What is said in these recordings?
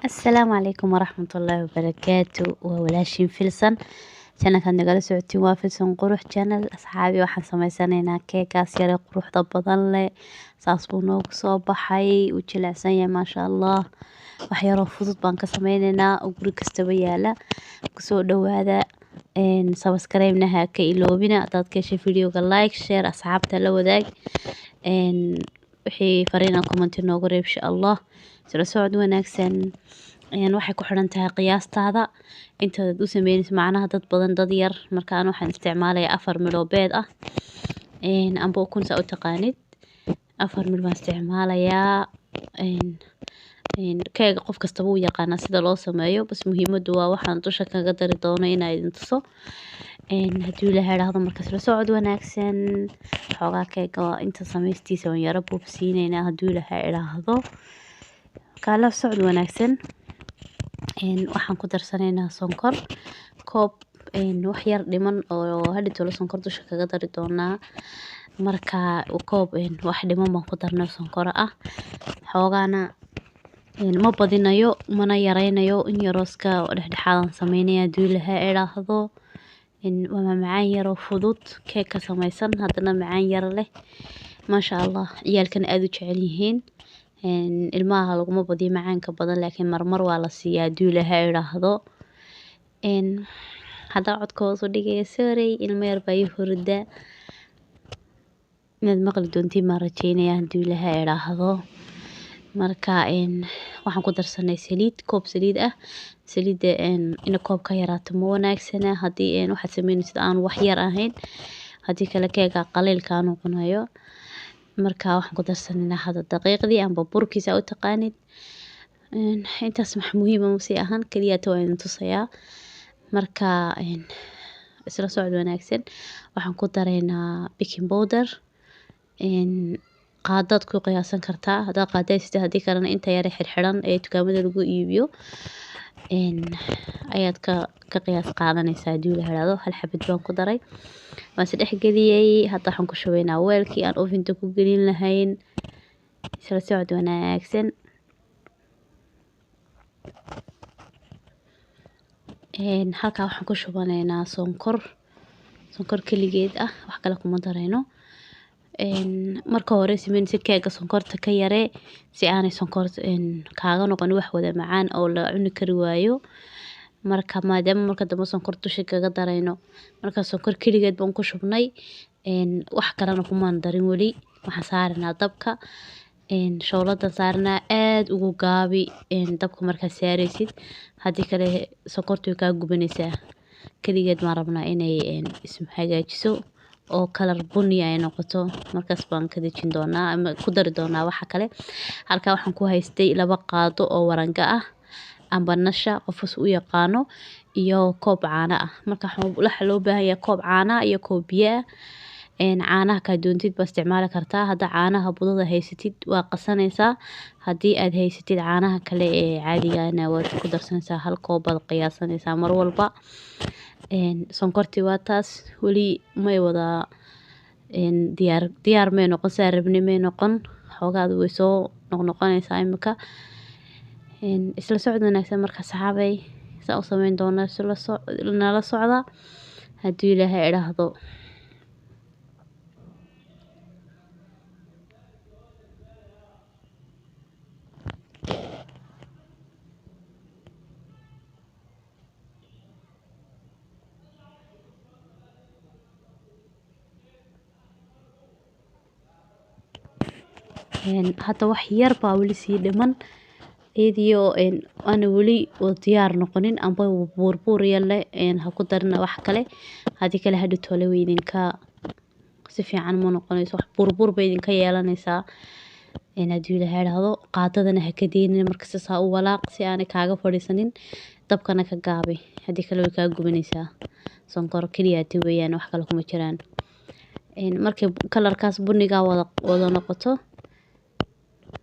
السلام عليكم ورحمة الله وبركاته وولاشين فيلسن channelkan nagala socotiin waa filsan qurux channel asxaabi waxaan sameysanaynaa keekaas yare quruxda badan leh saas buu noogu soo baxay uu jilicsan yahay maasha allah wax yaroo fudud baan ka sameynaynaa oo guri kastaba yaala kusoo dhawaada subscribe-na ha ka iloobina hadaad ka heshay videoga like share asxaabta la wadaag wixii fariina comment noogu reeb insha allah sila socod wanaagsan waxay ku xiran tahay qiyaastaada intaad u sameynayso macnaha dad badan dad yar markaan waxaan isticmaalayaa 4 milo beed ah amba ukun saa u taqaanid 4 mil baan isticmaalayaa keega qof kasta wuu yaqaanaa sida loo sameeyo bas muhiimadu waa waxaan dusha kaga dari doono inaa idin tuso haddii la yiraahdo markaas la socod wanaagsan xoogaa keega inta sameystiisa waan yara buubsiinaynaa haddii la yiraahdo kala socod wanaagsan waxaan ku darsanaynaa sonkor koob wax yar dhiman oo hadhito la sonkor dusha kaga dari doonaa marka koob wax dhiman baan ku darnaa sonkor ah xoogaana ma badinayo mana yareynayo in yarooska dhexdhexaadan sameynaya haddii la yiraahdo waa macaan yaro fudud keek ka sameysan haddana macaan yar leh maasha allah ciyaalkan aad u jecel yihiin ilmaha laguma badiyo macaanka badan laakiin marmar waa la siiyaa haddii la yiraahdo hadda codka hoos u dhigaya sorry ilmo yar baa ii hurda inaad maqli doontiin ma rajeynaya haddii la yiraahdo marka waxaan ku darsanay saliid koob saliid ah saliida in koob ka yaraato ma wanaagsana haddii waxaad sameynaysid aan wax yar ahayn haddii kale keega qaliilka aan noqonayo marka waxaan ku darsanaynaa hada daqiiqdii amba burkiisa u taqaanid intaas wax muhiim ah si ahaan kaliya waa idin tusayaa marka isla socod wanaagsan waxaan ku daraynaa baking powder qaadaad ku qiyaasan kartaa hadaa qaadaysid haddii kalena inta yar xirxiran ee dukaamada lagu iibiyo ayaad ka qiyaas qaadanaysaa haddii la yiraahdo hal xabad baan ku daray waan saddex geliyay hadda waxaan ku shubaynaa weelkii aan ofinta ku gelin lahayn isla socod wanaagsan halkaa waxaan ku shubanaynaa sonkor keligeed ah wax kale kuma darayno marka hore sameynaysid keega sonkorta ka yaree si aanay sonkorta kaaga noqon wax wada macaan oo la cuni kari waayo marka maadaama marka dambe sonkor dusha kaga darayno marka sonkor keligeed baan ku shubnay wax kalena kumaan darin weli waxaan saarnaa dabka shoolada saarnaa aad ugu gaabi dabka markaa saaraysid haddii kale sonkortu way kaa gubanaysaa keligeed maan rabnaa inay hagaajiso oo kalar bunni ay noqoto markaas baan ka dejin doonaa ama ku dari doonaa waxa kale halkaa waxaan ku haystay 2 qaado oo waranga ah amba nasha qofkas u yaqaano iyo koob caano ah marka waxa loo baahan yahay koob caano iyo koob biyo caanaha ka doontid ba isticmaali kartaa hadda caanaha budada haysatid waa qasanaysaa haddii aad haysatid caanaha kale ee caadiga ah waad ku darsanaysaa hal koob baad qiyaasanaysaa mar walba sonkortii waa taas weli may wada diyaar may noqon saa rabni may noqon xoogaadu way soo noqnoqonaysaa imika isla socod wanaagsan marka saxaabay saa u sameyn doonaa nala socda haddii la yiraahdo hadda wax yar baa weli sii dhiman iyadiyo aan weli diyaar noqonin amba burbur yar leh ha ku darina wax kale haddii kale hadhow tole weydinka si fiican ma noqonayso wax burbur bay idinka yeelanaysaa haddii la yiraahdo qaadadana ha ka deynin markasta saa u walaaq si aanay kaaga fadhiisanin dabkana ka gaabi haddii kale way kaa gubanaysaa sonkor keliya weeyaan wax kale kuma jiraan markay kalarkaas bunniga wada noqoto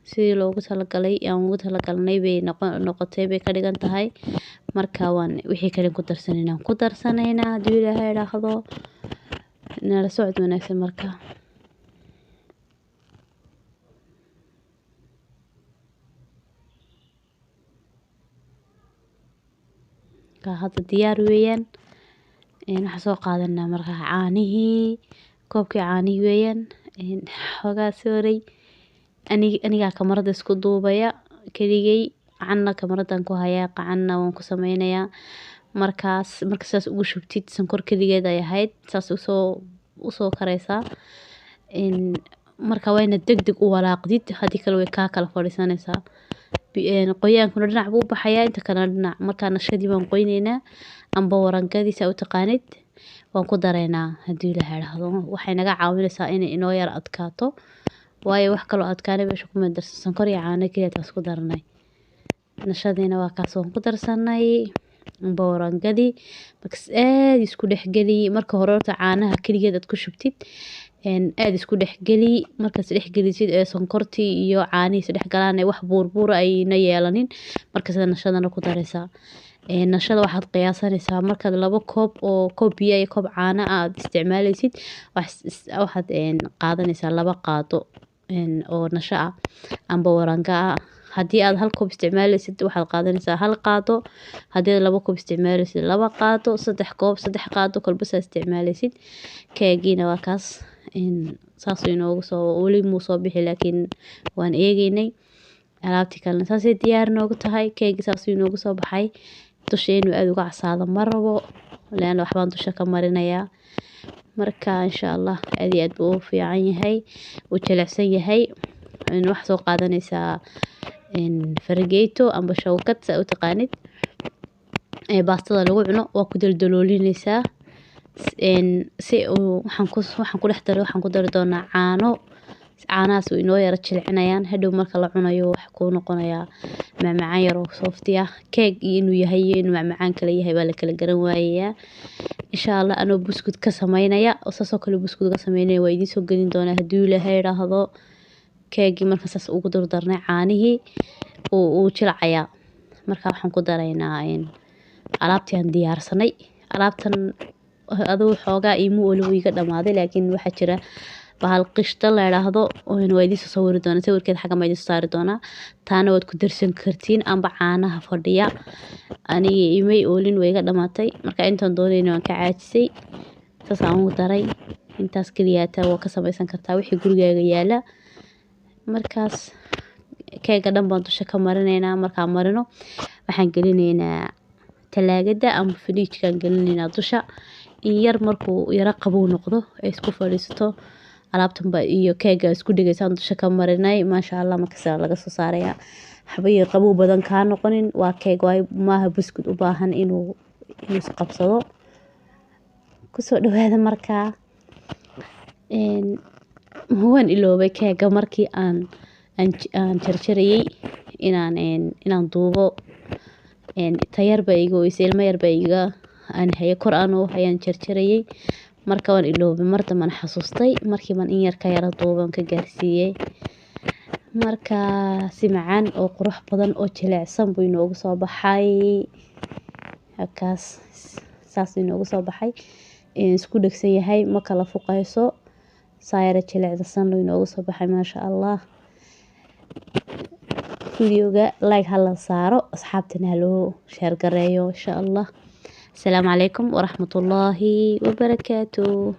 sidii loogu talagalay aan ugu talagalnay bay noqotay bay ka dhigan tahay marka waan wixii kale ku darsanaynaa haddii la yiraahdo nala socod wanaagsan marka marka hadda diyaar weeyaan. Waxaan soo qaadanaa marka caanihii, koobkii caanihi weeyaan. Xogaa sooray aniga kamarada isku duubaya keligay gacanna kamaradan ku hayaa gacanna waan ku sameynayaa. Markaas ugu shubtid sonkor keligeed ay ahayd saas usoo karaysaa. Marka wayna degdeg u walaaqdid hadii kale way kala fadhiisanaysaa. Qoyaankuna dhinac buu baxayaa inta kale dhinac. Markaa nashadii waan qoynaynaa amba warangadii u taqaanid waan ku daraynaa hadii la yiraahdo. Waxay naga caawinaysaa inay inoo yar adkaato. Waayo wax kale oo adkaanay meesha kuma darsan sonkor iyo caano kaliya taas ku darnay. Nashadiina waa kaas waan ku darsanay amba warangadii markaas aad isku dhexgeli marka hore caanaha kaligeed aad ku shubtid aad isku dhexgeli markaas dhexgelisid sonkortii iyo caanihiisa dhexgalaan wax buur ayna yeelanin markaas nashadana ku daraysaa. Nashada waxaad qiyaasanaysaa markaad 2 koob oo koob biyo iyo koob caano aad isticmaalaysid waxaad qaadanaysaa 2 qaado oo nasho ah amba waranga ah. Hadii aad 1 koob isticmaalaysid waxaad qaadanaysaa 1 qaado. Hadii aad 2 koob isticmaalaysid 2 qaado, 3 koob 3 qaado kolba saa isticmaalaysid. Keegina waa kaas saas inoogu soo wali muu soo bixi laakiin waan eegaynay. Alaabtii kalena saasay diyaar noogu tahay. Keegi saas inoogu soo baxay. Dusheenu aad uga casaado ma rabo laan waxbaan dusha ka marinayaa. Marka insha Allah aad iyo aad buu u fiican yahay uu jilicsan yahay. Wax soo qaadanaysaa fargeeto amba shawkad saa u taqaanid baastada lagu cuno waa ku daldaloolinaysaa. Waxaan ku dari doonaa caano. Caanahaas inoo yara jilcinayaan hadhow marka la cunayo wax ku noqonayaa macmacaan yar oo soofti ah. Keeg inuu yahay iyo inuu macmacaan kale yahay baa la kala garan waayaa. Insha Allah anoo buskud ka sameynaya oo saasoo kale buskud ka sameynaya waa idiin soo gelin doonaa hadii Ilaahay yiraahdo. Keegi markaas saas ugu darnay caanihii uu jilcayaa. Marka waxaan ku daraynaa alaabtii aan diyaarsanay. Alaabtan adoo xoogaa iimu iga dhamaaday laakiin waxa jira bahal qishta la yiraahdo oo waa idiin soo sawiri doonaa sawirkeed xaga ma idiin saari doonaa. Taana waad ku darsan kartiin amba caanaha fadhiya. Aniga iimay oolin way iga dhamaatay marka intaan doonayno waan ka caajisay. Saas aan ugu daray intaas kaliya waa ka samaysan kartaa wixii gurigaaga yaala. Markaas keega dhan baan dusha ka marinaynaa markaan marino waxaan gelinaynaa talaagada amba fridge-kan gelinaynaa dusha in yar markuu yara qabow noqdo ay isku fadhiisto alaabtan iyo keega isku dhigaysaan dusha ka marinay maasha Allah markaas laga soo saaraya. Xabayo qabow badan ka noqonin waa keeg way maaha buskud u baahan inuu isqabsado. Ku soo dhawaada markaa waan iloobay keega markii aan jarjarayay inaan duubo tayar ba igu ilmo yar ba iga aan hayo kor aanu hayaan jarjarayay marka waan iloobay mar dambe xasuustay markii man in yar ka yara duuban ka gaarsiiyay. Marka si macaan oo qurux badan oo jilicsan buu inoogu soo baxay. Halkaas saas inoogu soo baxay. Isku dhagsan yahay ma kala fuqayso. Saayara jilicsan inoogu soo baxay maasha Allah. Videoga like hala saaro asxaabtana loo share gareeyo insha Allah. Assalaamu calaykum wa rahmatullaahi wa barakaatuh.